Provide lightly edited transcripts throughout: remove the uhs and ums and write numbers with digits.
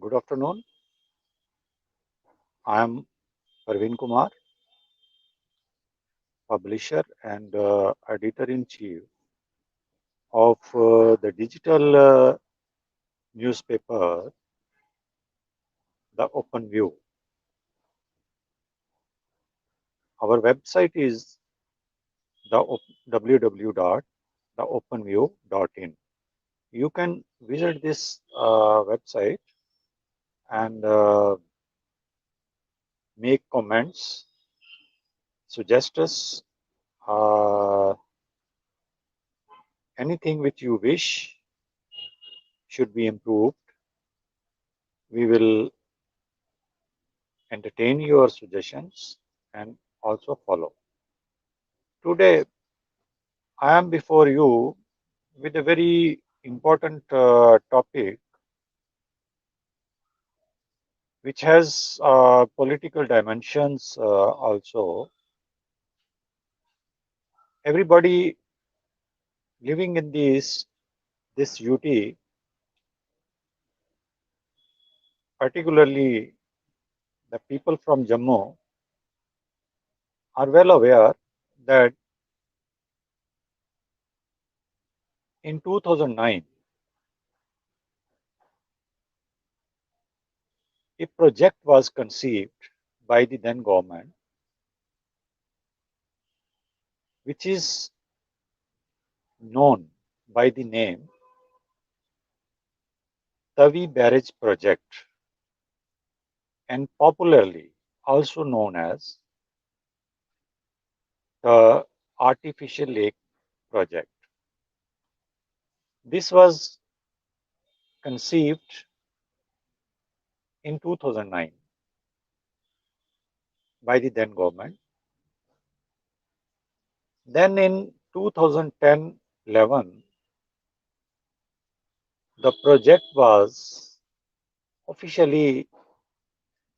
Good afternoon. I am PARVEEN Kumar, publisher and editor-in-chief of the digital newspaper, The Open View. Our website is www.theopenview.in. You can visit this website and make comments, suggest us uh, anything which you wish should be improved. We will entertain your suggestions and also follow. Today, I am before you with a very important topic which has political dimensions also. Everybody living in this UT, particularly the people from Jammu, are well aware that in 2009, a project was conceived by the then government, which is known by the name Tawi Barrage Project, and popularly also known as the Artificial Lake Project. This was conceived in 2009 by the then government. Then in 2010-11, the project was officially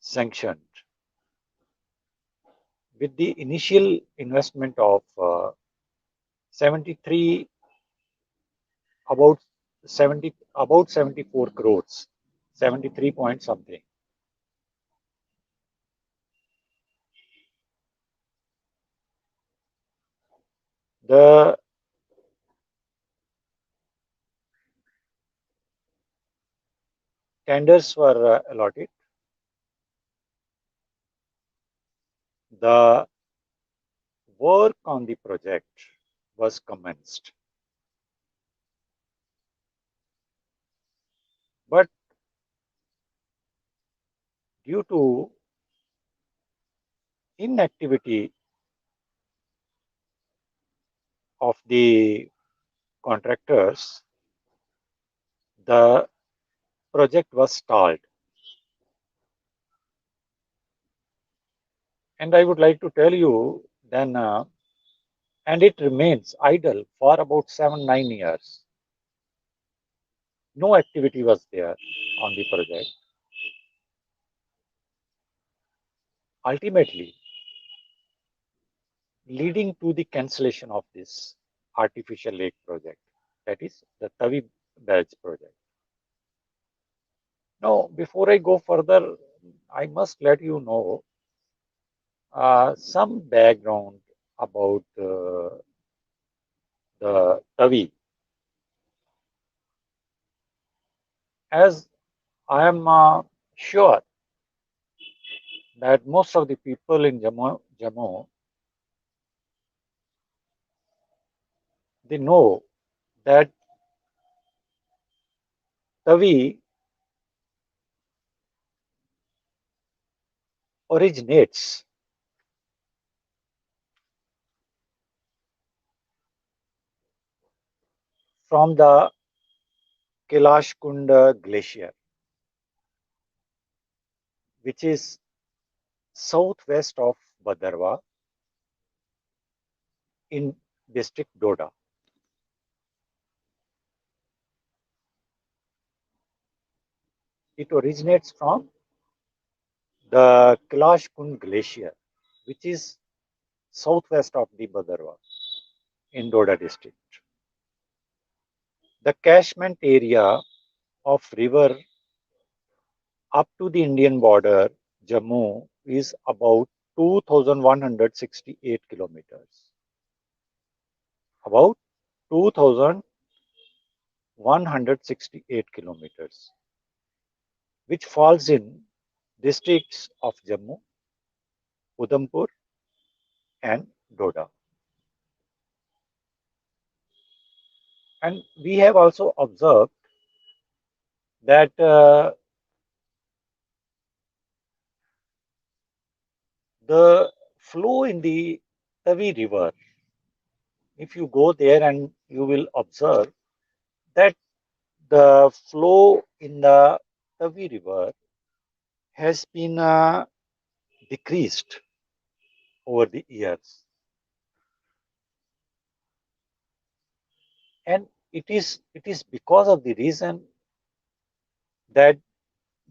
sanctioned with the initial investment of 73 about 74 crores, 73 point something. The tenders were allotted. The work on the project was commenced. But due to inactivity of the contractors, the project was stalled. And I would like to tell you then, and it remains idle for about 7-9 years. No activity was there on the project. Ultimately, leading to the cancellation of this artificial lake project, that is the Tawi Barrage project. Now, before I go further, I must let you know some background about the Tawi. As I am sure that most of the people in Jammu, they know that Tawi originates from the Kailash Kunda glacier, which is southwest of Bhadarwah in district Doda. It originates from the Kailash Kund glacier, which is southwest of the Bhadarwah in Doda district. The catchment area of river up to the Indian border, Jammu is about 2,168 kilometers. About 2,168 kilometers, which falls in districts of Jammu, Udhampur, and Doda. And we have also observed that the flow in the Tavi River, if you go there and you will observe that the flow in the Tavi River has been decreased over the years. And it is because of the reason that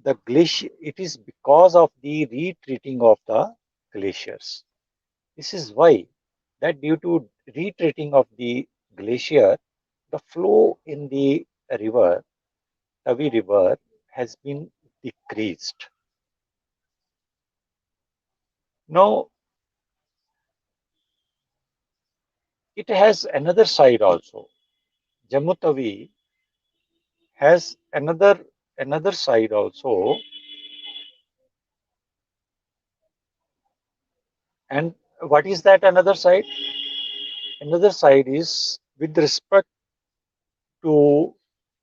it is because of the retreating of the glaciers. This is why that due to retreating of the glacier, the flow in the river, Tavi River, has been decreased. Now, it has another side also. Jammu Tavi has another side also, and what is that another side? Another side is to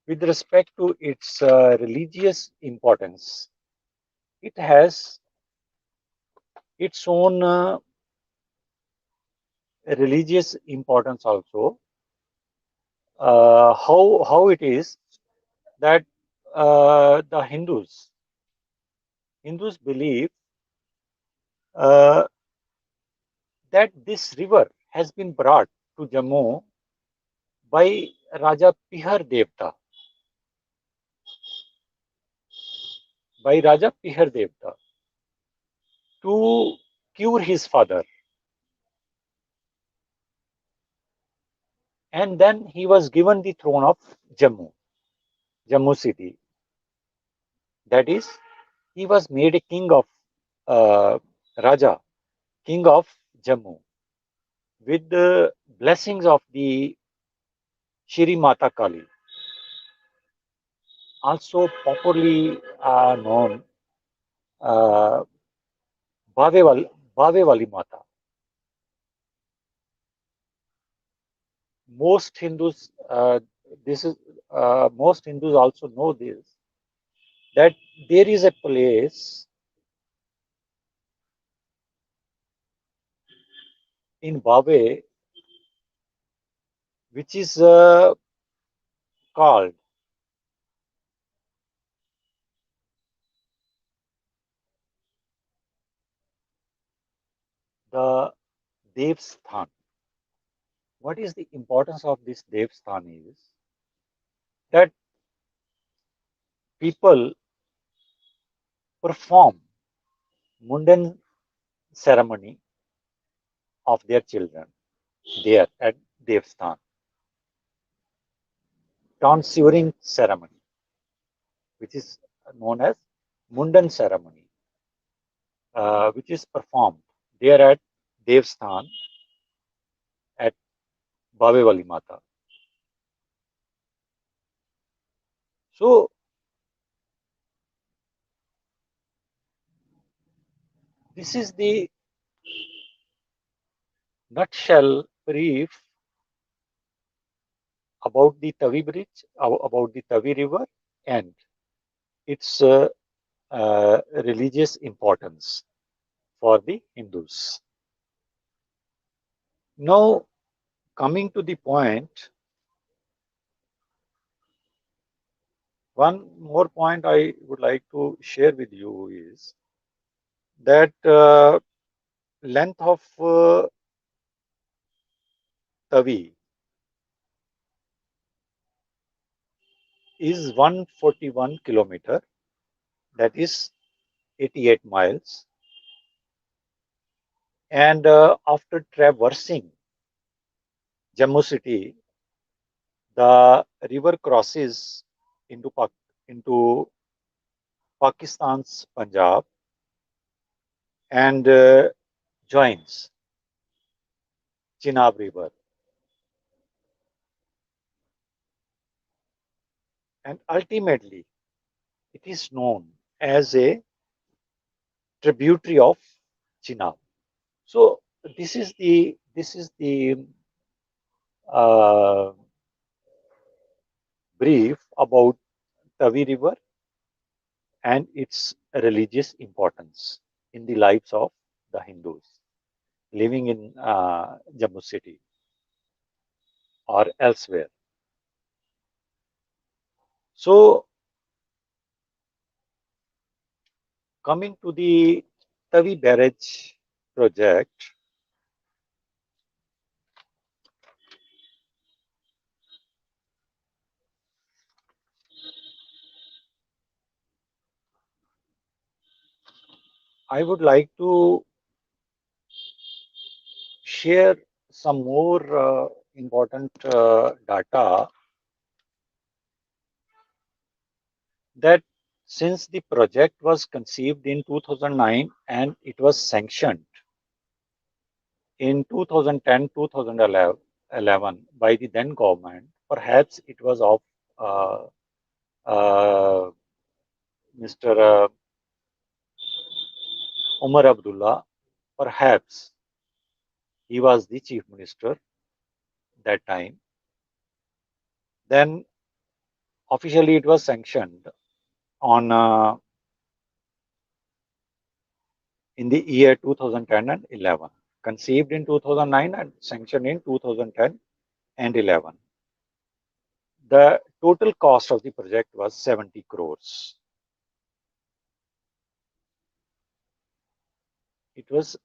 with respect to its religious importance. It has its own religious importance also. How it is that the Hindus believe uh, that this river has been brought to Jammu by Raja Pihar Devta, by Raja Pihar Devta to cure his father, and then he was given the throne of Jammu city. That is, he was made a king of Raja, king of Jammu, with the blessings of the Shri Mata Kali, also popularly known uh, Bave Wali Mata. Most Hindus, most Hindus also know this, that there is a place in Bave which is called the Devsthan. What is the importance of this Devsthan is that people perform mundane ceremony of their children there at Devsthan, tonsuring ceremony, which is known as Mundan ceremony, which is performed there at Devsthan at Bhavevali Mata. So this is the nutshell brief about the Tavi Bridge, about the Tavi River, and its religious importance for the Hindus. Now, coming to the point, one more point I would like to share with you is that length of Tavi is 141 kilometer, that is 88 miles, and after traversing Jammu city, the river crosses into into Pakistan's Punjab and joins Chenab River. And ultimately, it is known as a tributary of Chenab. So this is the uh, brief about Tavi River and its religious importance in the lives of the Hindus living in Jammu city or elsewhere. So, coming to the Tavi Barrage project, I would like to share some more important data that since the project was conceived in 2009 and it was sanctioned in 2010 2011 by the then government, perhaps it was of uh, uh, Mr. Umar Abdullah, perhaps he was the chief minister that time. Then officially it was sanctioned on in the year 2010 and 11, conceived in 2009 and sanctioned in 2010 and 11. The total cost of the project was 70 crores. It was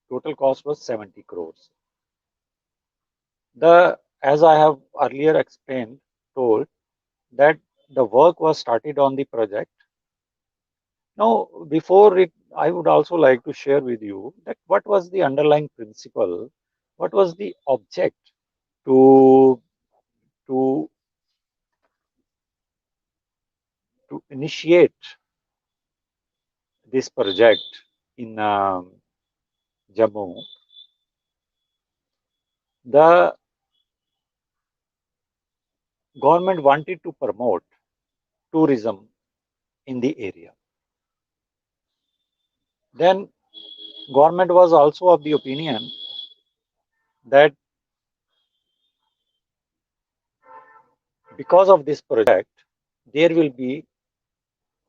total cost was 70 crores. The as I have earlier explained, told that the work was started on the project. Now, before it, I would also like to share with you that what was the underlying principle, what was the object to to to initiate this project in Jammu. The government wanted to promote tourism in the area. Then government was also of the opinion that because of this project, there will be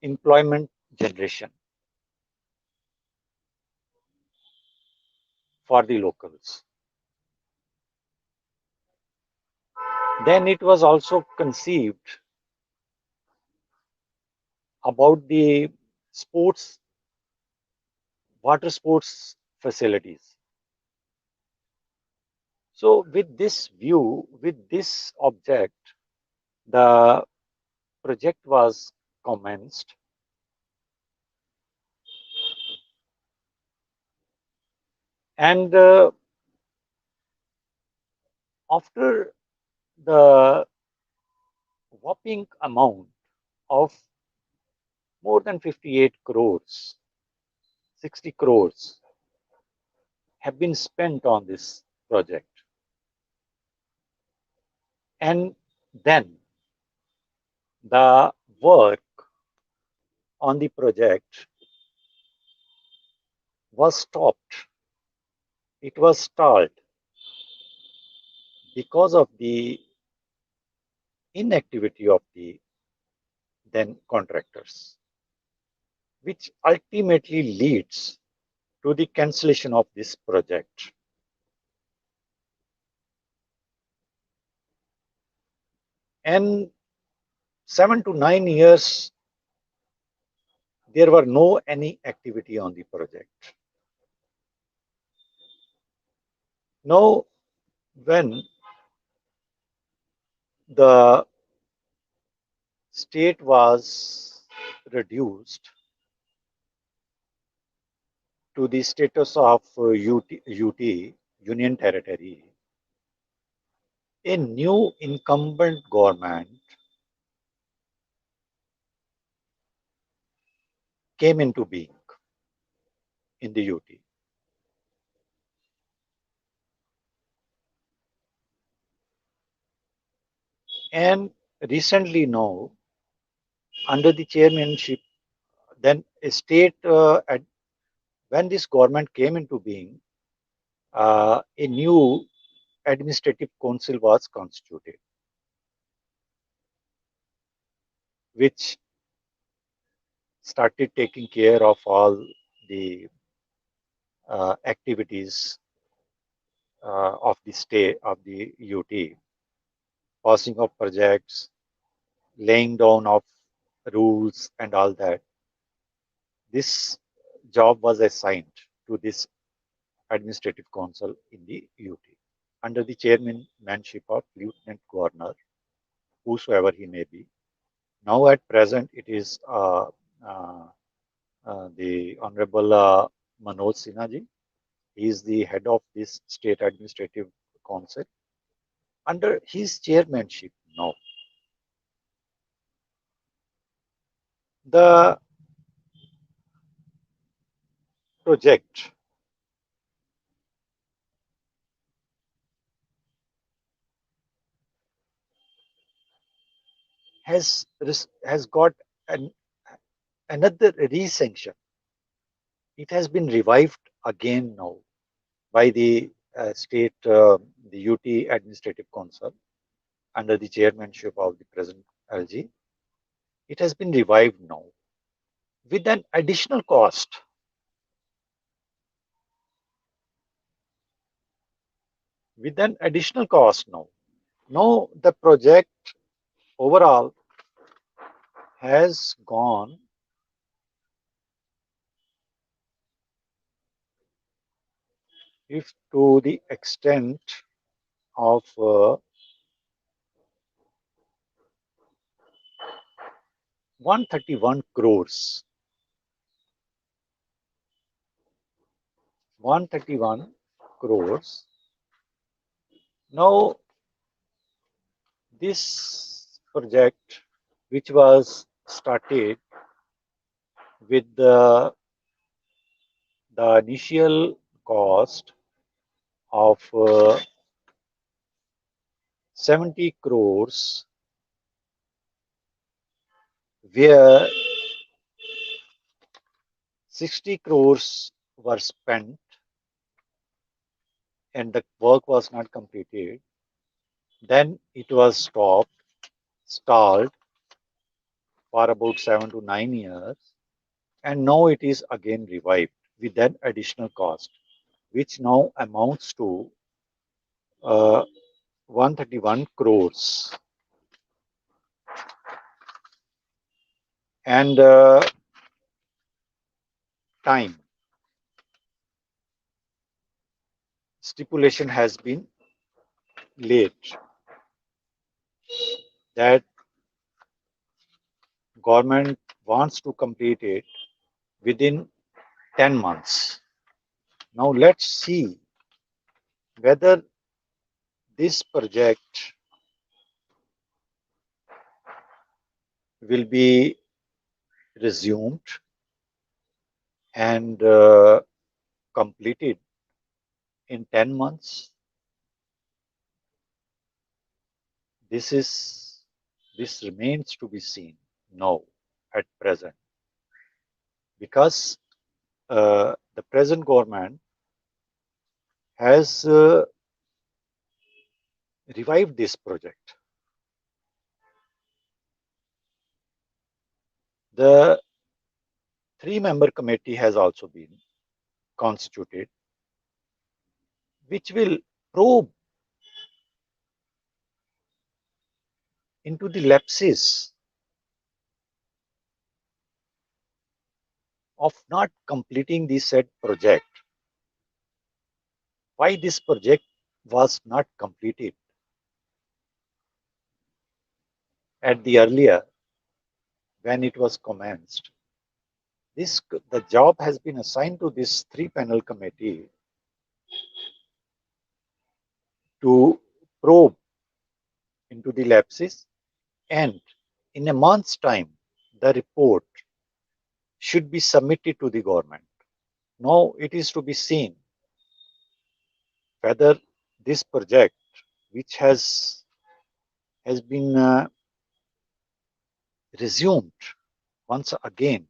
employment generation for the locals. Then it was also conceived about the sports, water sports facilities. So with this view, with this object, the project was commenced, and after the whopping amount of more than 58 crores, 60 crores have been spent on this project. And then the work on the project was stopped. It was stalled because of the inactivity of the then contractors, which ultimately leads to the cancellation of this project. And 7 to 9 years, there were no any activity on the project. Now, when the state was reduced to the status of UT, Union Territory, a new incumbent government came into being in the UT. And recently now, under the chairmanship, then a state, when this government came into being, a new administrative council was constituted, which started taking care of all the activities of the state of the UT, passing of projects, laying down of rules, and all that. This job was assigned to this administrative council in the UT under the chairmanship of Lieutenant Governor, whosoever he may be. Now, at present, it is the Honorable Manoj Sinha ji. He is the head of this state administrative council. Under his chairmanship now, the project has got an, another re-sanction. It has been revived again now by the the UT Administrative Council under the chairmanship of the present LG. It has been revived now with an additional cost. With an additional cost now. Now the project overall has gone if to the extent of 131 crores. 131 crores. Now, this project, which was started with the initial cost of 70 crores, where 60 crores were spent and the work was not completed. Then it was stalled for about 7 to 9 years, and now it is again revived with an additional cost, which now amounts to 131 crores. And time stipulation has been laid that government wants to complete it within 10 months. Now let's see whether this project will be resumed and completed in 10 months. This remains to be seen now at present, because the present government has revived this project. The three-member committee has also been constituted, which will probe into the lapses of not completing the said project. Why this project was not completed at the earlier when it was commenced. The job has been assigned to this three-panel committee to probe into the lapses, and in a month's time, the report should be submitted to the government. Now it is to be seen whether this project, which has been resumed once again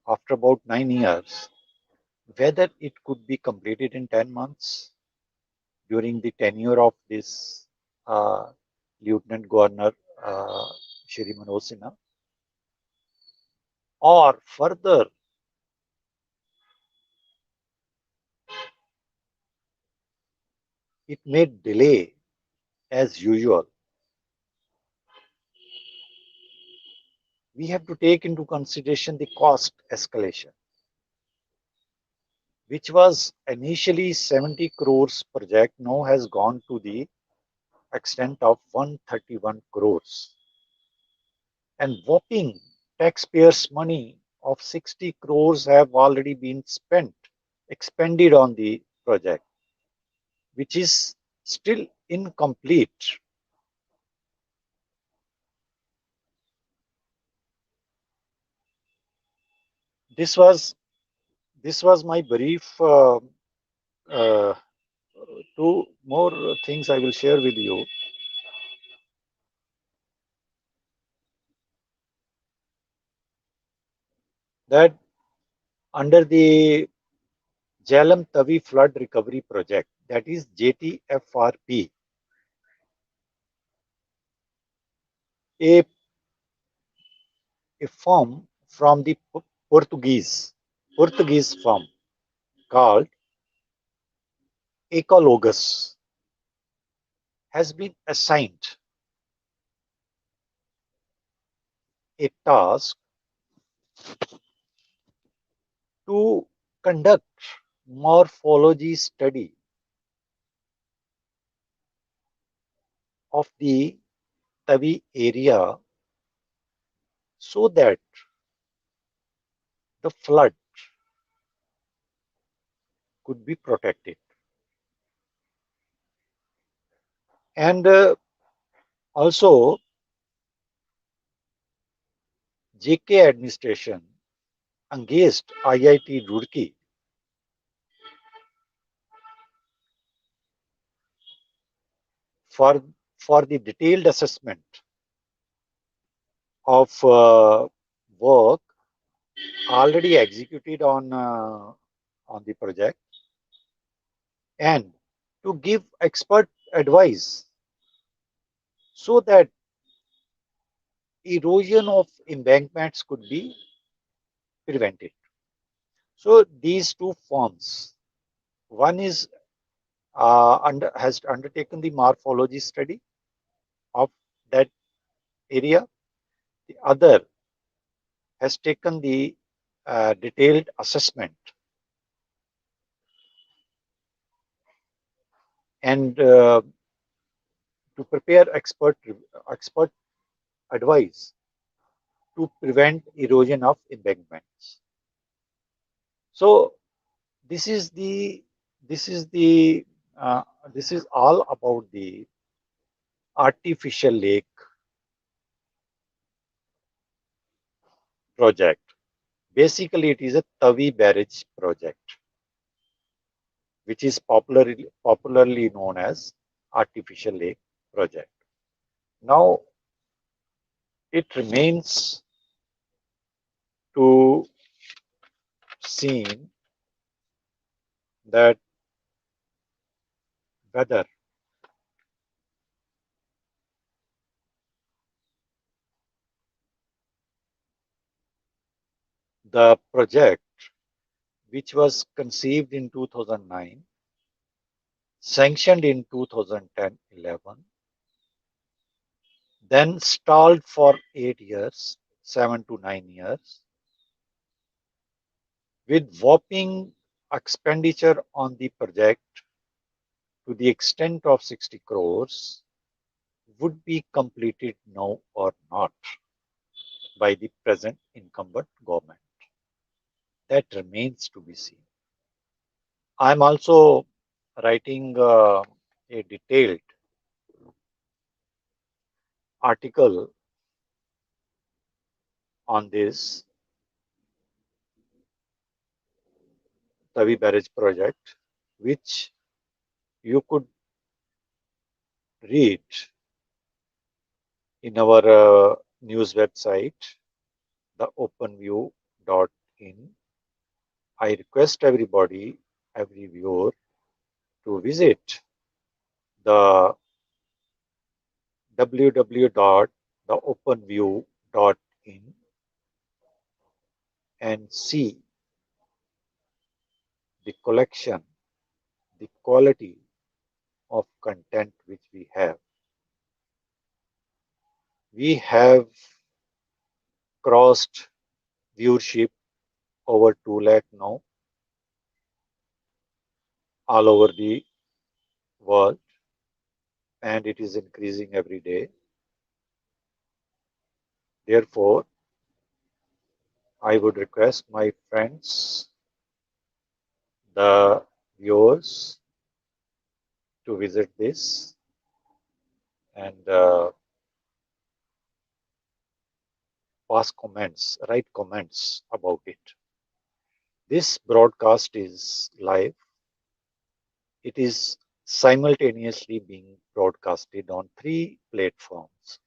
after about 9 years, whether it could be completed in 10 months during the tenure of this uh, Lieutenant Governor Shri Manoj Sinha, or further it may delay as usual. We have to take into consideration the cost escalation, which was initially 70 crores project, now has gone to the extent of 131 crores. And whopping taxpayers' money of 60 crores have already been expended on the project, which is still incomplete. This was this was my brief. Uh, Two more things I will share with you. That under the Jhelum Tawi Flood Recovery Project, that is JTFRP, a, a firm from the Portuguese firm called Ecologus has been assigned a task to conduct morphology study of the Tavi area so that the flood could be protected. And also, JK administration engaged IIT Roorkee for, for the detailed assessment of work already executed on the project, and to give expert advice so that erosion of embankments could be prevented. So these two firms, one is has undertaken the morphology study of that area. The other has taken the detailed assessment and to prepare expert advice to prevent erosion of embankments. So this is the this is the this is all about the artificial lake project. Basically, it is a Tawi Barrage project, which is popularly known as artificial lake project. Now, it remains to seen that whether the project, which was conceived in 2009, sanctioned in 2010-11, then stalled for 8 years, 7 to 9 years, with whopping expenditure on the project to the extent of 60 crores, would be completed now or not by the present incumbent government. That remains to be seen. I am also writing a detailed article on this Tawi Barrage Project, which you could read in our news website, theopenview.in. I request everybody, every viewer, to visit the www.theopenview.in and see the collection, the quality of content which we have. We have crossed viewership over 2 lakh now all over the world, and it is increasing every day. Therefore, I would request my friends, the viewers, to visit this and pass comments, write comments about it. This broadcast is live. It is simultaneously being broadcasted on 3 platforms.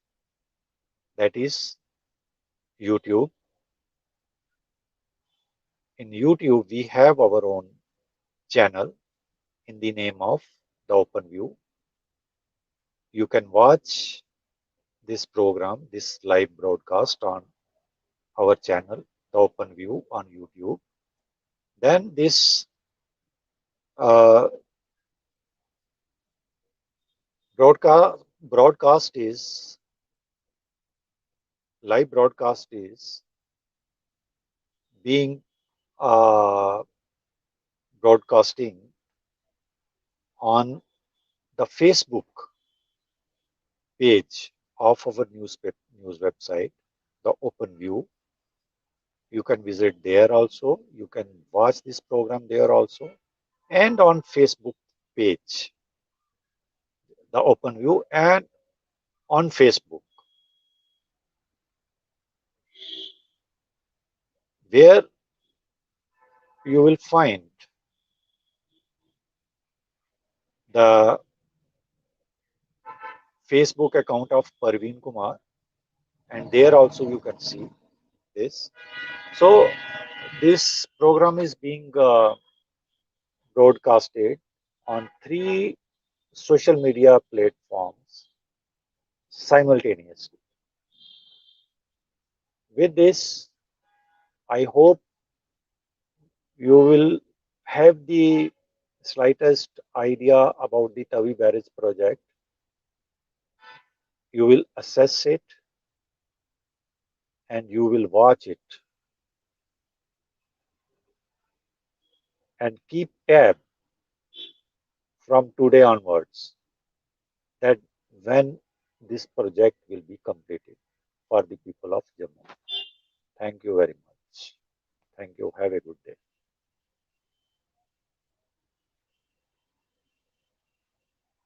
That is YouTube. In YouTube, we have our own channel in the name of The Open View. You can watch this program, this live broadcast on our channel, The Open View on YouTube. Then this uh, broadcast is live broadcast is being uh, broadcasting on the Facebook page of our news website, The Open View. You can visit there also. You can watch this program there also. And on Facebook page, The Open View, and on Facebook, where you will find the Facebook account of PARVEEN Kumar, and there also you can see this. So this program is being broadcasted on 3 social media platforms simultaneously. With this, I hope you will have the slightest idea about the Tawi Barrage project. You will assess it and you will watch it and keep tab from today onwards that when this project will be completed for the people of Jammu. Thank you very much. Thank you. Have a good day.